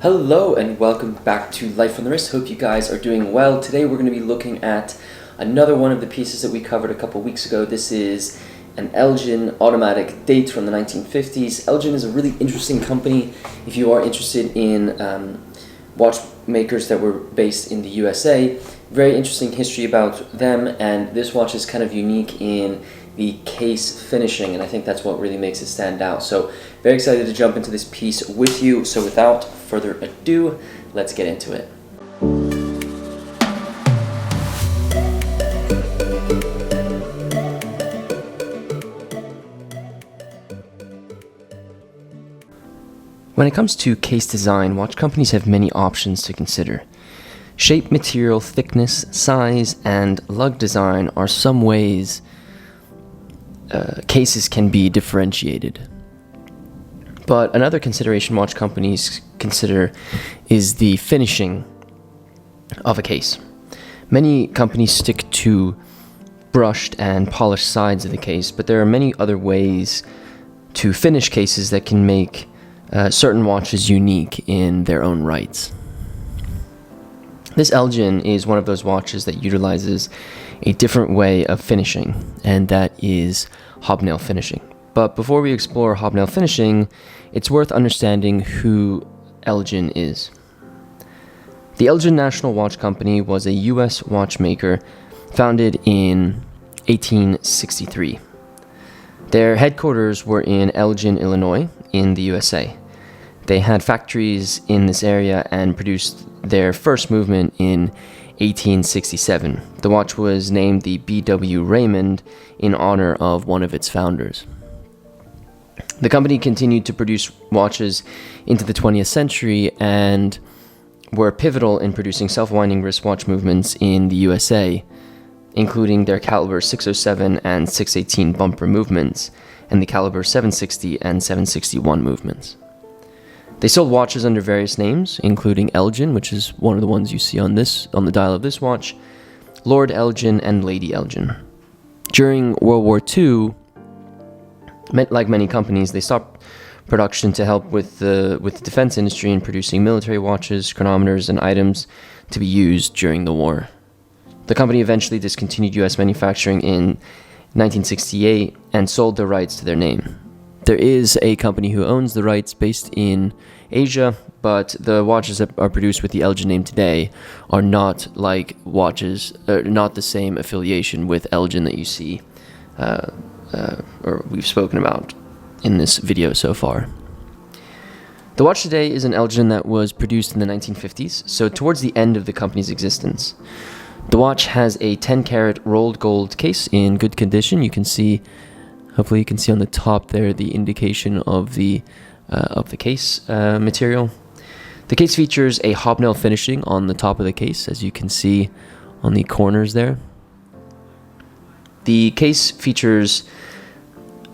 Hello and welcome back to Life on the Wrist. Hope you guys are doing well. Today we're going to be looking at another one of the pieces that we covered a couple weeks ago. This is an Elgin automatic date from the 1950s. Elgin is a really interesting company if you are interested in watchmakers that were based in the USA. Very interesting history about them, and this watch is kind of unique in the case finishing, and I think that's what really makes it stand out. So very excited to jump into this piece with you. So without further ado, let's get into it. When it comes to case design, watch companies have many options to consider. Shape, material, thickness, size, and lug design are some ways cases can be differentiated. But another consideration watch companies consider is the finishing of a case. Many companies stick to brushed and polished sides of the case, but there are many other ways to finish cases that can make certain watches unique in their own rights. This Elgin is one of those watches that utilizes a different way of finishing, and that is hobnail finishing. But before we explore hobnail finishing, it's worth understanding who Elgin is. The Elgin National Watch Company was a U.S. watchmaker founded in 1863. Their headquarters were in Elgin, Illinois, in the USA. They had factories in this area and produced their first movement in 1867. The watch was named the B.W. Raymond in honor of one of its founders. The company continued to produce watches into the 20th century and were pivotal in producing self-winding wristwatch movements in the USA, including their caliber 607 and 618 bumper movements and the caliber 760 and 761 movements. They sold watches under various names, including Elgin, which is one of the ones you see on the dial of this watch, Lord Elgin, and Lady Elgin. During World War II, like many companies, they stopped production to help with the defense industry in producing military watches, chronometers, and items to be used during the war. The company eventually discontinued U.S. manufacturing in 1968 and sold the rights to their name. There is a company who owns the rights based in Asia, but the watches that are produced with the Elgin name today are not like watches, not the same affiliation with Elgin that you see, or we've spoken about in this video so far. The watch today is an Elgin that was produced in the 1950s, so towards the end of the company's existence. The watch has a 10-karat rolled gold case in good condition. You can see, hopefully you can see on the top there the indication of the case material. The case features a hobnail finishing on the top of the case, as you can see on the corners there. The case features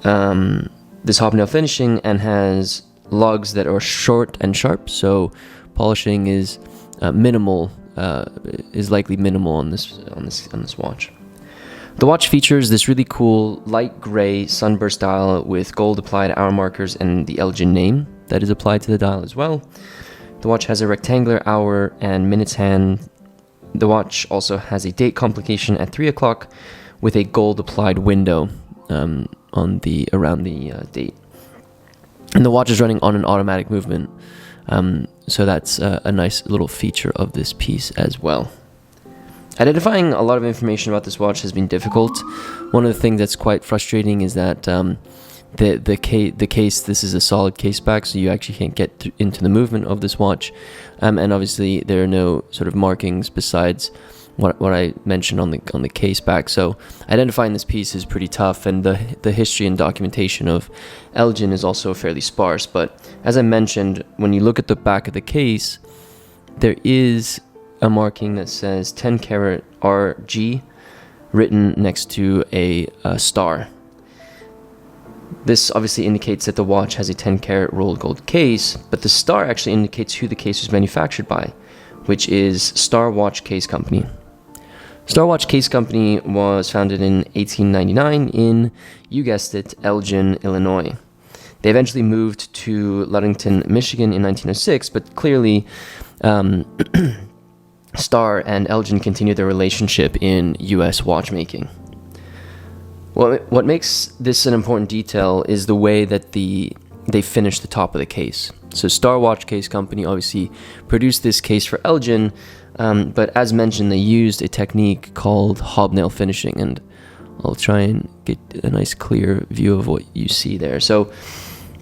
this hobnail finishing and has lugs that are short and sharp, so polishing is minimal, is likely minimal on this watch. The watch features this really cool light gray sunburst dial with gold applied hour markers and the Elgin name that is applied to the dial as well. The watch has a rectangular hour and minutes hand. The watch also has a date complication at 3 o'clock with a gold applied window around the date. And the watch is running on an automatic movement, so that's a nice little feature of this piece as well. Identifying a lot of information about this watch has been difficult. One of the things that's quite frustrating is that the case, this is a solid case back, so you actually can't get into the movement of this watch. And obviously there are no sort of markings besides what I mentioned on the case back. So identifying this piece is pretty tough, and the history and documentation of Elgin is also fairly sparse. But as I mentioned, when you look at the back of the case, there is a marking that says 10 karat RG written next to a star. This obviously indicates that the watch has a 10 karat rolled gold case, but the star actually indicates who the case was manufactured by, which is Star Watch Case Company. Star Watch Case Company was founded in 1899 in, you guessed it, Elgin, Illinois. They eventually moved to Ludington, Michigan in 1906, but clearly Starr and Elgin continued their relationship in U.S. watchmaking. What makes this an important detail is the way that they finished the top of the case. So Starr Watch Case Company obviously produced this case for Elgin, but as mentioned, they used a technique called hobnail finishing, and I'll try and get a nice clear view of what you see there. So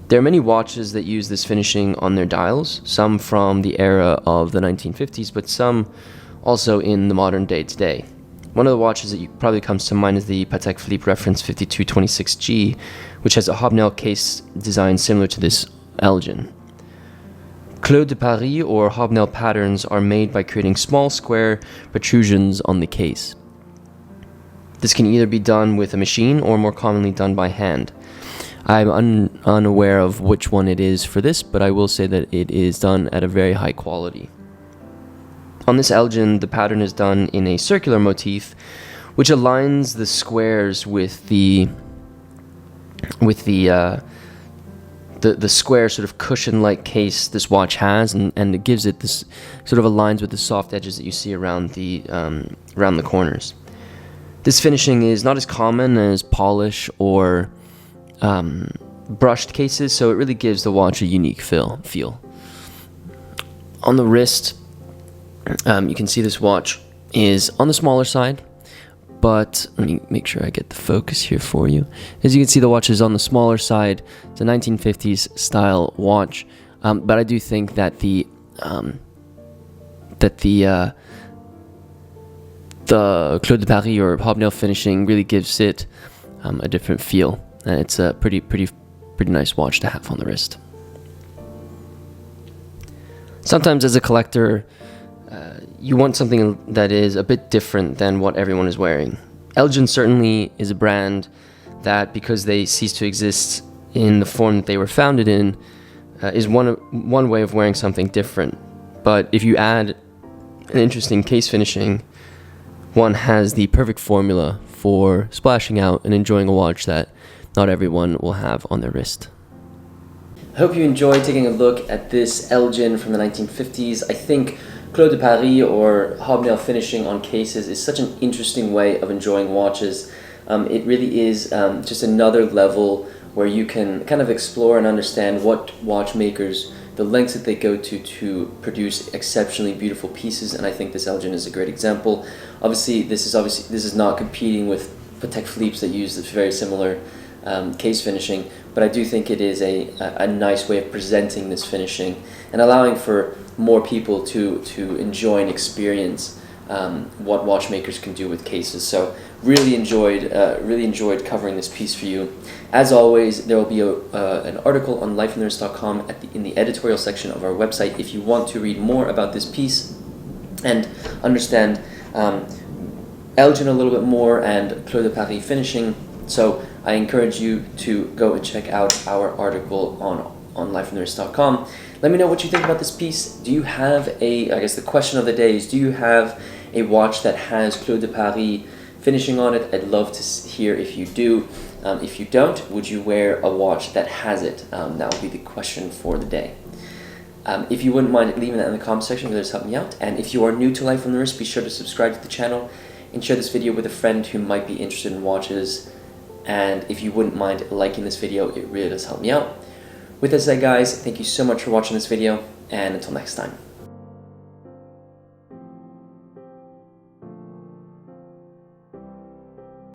there are many watches that use this finishing on their dials, some from the era of the 1950s, but some also in the modern day today. One of the watches that probably comes to mind is the Patek Philippe reference 5226G, which has a hobnail case design similar to this Elgin. Clos de Paris or hobnail patterns are made by creating small square protrusions on the case. This can either be done with a machine or more commonly done by hand. I'm unaware of which one it is for this, but I will say that it is done at a very high quality. On this Elgin, the pattern is done in a circular motif, which aligns the squares with the square sort of cushion-like case this watch has, and it gives it this sort of aligns with the soft edges that you see around the corners. This finishing is not as common as polish or brushed cases, so it really gives the watch a unique feel. On the wrist, you can see this watch is on the smaller side, but let me make sure I get the focus here for you. As you can see, the watch is on the smaller side. It's a 1950s style watch, but I do think that the Clos de Paris or hobnail finishing really gives it a different feel, and it's a pretty nice watch to have on the wrist. Sometimes as a collector, you want something that is a bit different than what everyone is wearing. Elgin certainly is a brand that, because they ceased to exist in the form that they were founded in, is one way of wearing something different. But if you add an interesting case finishing, one has the perfect formula for splashing out and enjoying a watch that not everyone will have on their wrist. I hope you enjoyed taking a look at this Elgin from the 1950s. I think Clos de Paris or hobnail finishing on cases is such an interesting way of enjoying watches. It really is just another level where you can kind of explore and understand what watchmakers, the lengths that they go to produce exceptionally beautiful pieces, and I think this Elgin is a great example. Obviously, this is not competing with Patek Philippe's that use this very similar case finishing, but I do think it is a nice way of presenting this finishing and allowing for more people to enjoy and experience what watchmakers can do with cases. So really enjoyed covering this piece for you. As always, there will be an article on lifeandthewrist.com in the editorial section of our website if you want to read more about this piece and understand Elgin a little bit more and Clos de Paris finishing. So I encourage you to go and check out our article on lifeandthewrist.com. Let me know what you think about this piece. Do you have I guess the question of the day is, do you have a watch that has Clos de Paris finishing on it? I'd love to hear if you do. If you don't, would you wear a watch that has it? That would be the question for the day. If you wouldn't mind leaving that in the comment section, it'll just help me out. And if you are new to Life on the Wrist, be sure to subscribe to the channel and share this video with a friend who might be interested in watches. And if you wouldn't mind liking this video, it really does help me out. With that said, guys, thank you so much for watching this video, and until next time.